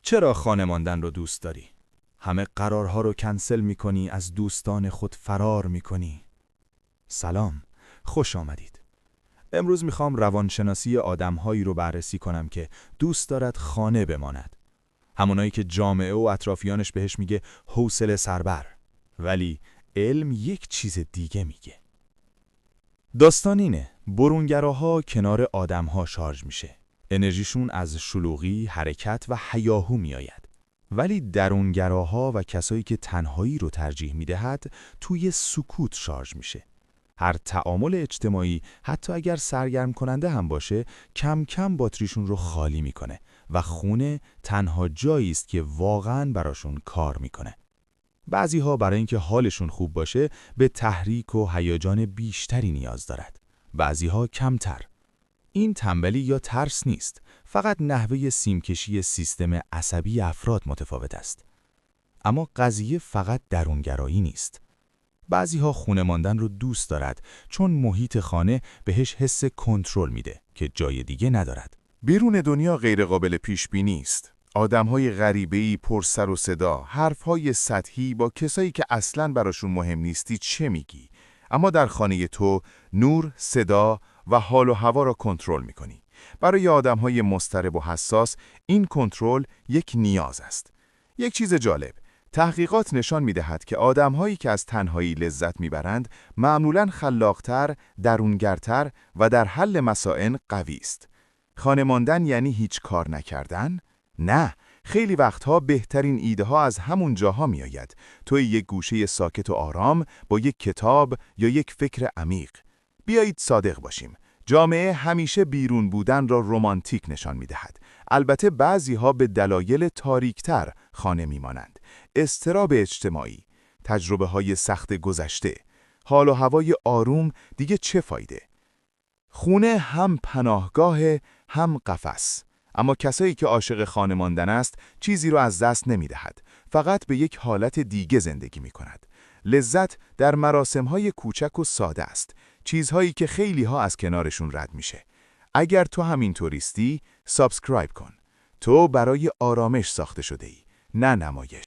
چرا خانه ماندن رو دوست داری؟ همه قرارها رو کنسل می‌کنی، از دوستان خود فرار می‌کنی. سلام، خوش آمدید. امروز می‌خوام روانشناسی آدم‌هایی رو بررسی کنم که دوست دارد خانه بماند. همونایی که جامعه و اطرافیانش بهش میگه حوصله سربر، ولی علم یک چیز دیگه میگه. داستان اینه، برونگراها کنار آدم‌ها شارژ میشه. انرژیشون از شلوغی، حرکت و هیاهو میآید. ولی درونگراها و کسایی که تنهایی رو ترجیح میدهد توی سکوت شارژ میشه. هر تعامل اجتماعی حتی اگر سرگرم کننده هم باشه کم کم باتریشون رو خالی میکنه و خونه تنها جایی است که واقعاً براشون کار میکنه. بعضی‌ها برای اینکه حالشون خوب باشه به تحریک و هیجان بیشتری نیاز دارد. بعضی‌ها کمتر. این تنبلی یا ترس نیست، فقط نحوه سیمکشی سیستم عصبی افراد متفاوت است. اما قضیه فقط درونگرایی نیست. بعضی‌ها خونه ماندن رو دوست دارد چون محیط خانه بهش حس کنترل میده که جای دیگه ندارد. بیرون دنیا غیرقابل پیش بینی است. آدم‌های غریبه‌ای پر سر و صدا، حرف‌های سطحی با کسایی که اصلاً براشون مهم نیستی چه میگی؟ اما در خانه تو نور، صدا و حال و هوا را کنترل می‌کنی. برای آدم‌های مضطرب و حساس این کنترل یک نیاز است. یک چیز جالب، تحقیقات نشان می‌دهد که آدم‌هایی که از تنهایی لذت می‌برند معمولاً خلاق‌تر، درونگرتر و در حل مسائل قوی است. خانه ماندن یعنی هیچ کار نکردن؟ نه، خیلی وقتها بهترین ایده ها از همون جاها می آید. توی یک گوشه ساکت و آرام با یک کتاب یا یک فکر عمیق. بیایید صادق باشیم. جامعه همیشه بیرون بودن را رمانتیک نشان می دهد. البته بعضی ها به دلایل تاریکتر خانه می مانند. اضطراب اجتماعی، تجربه های سخت گذشته، حال و هوای آروم دیگه چه فایده؟ خونه هم پناهگاه هم قفس. اما کسایی که عاشق خانه ماندن است چیزی رو از دست نمی دهد. فقط به یک حالت دیگه زندگی می کند. لذت در مراسم‌های کوچک و ساده است. چیزهایی که خیلی ها از کنارشون رد میشه. اگر تو همینطوریستی، سابسکرایب کن. تو برای آرامش ساخته شده ای، نه نمایش.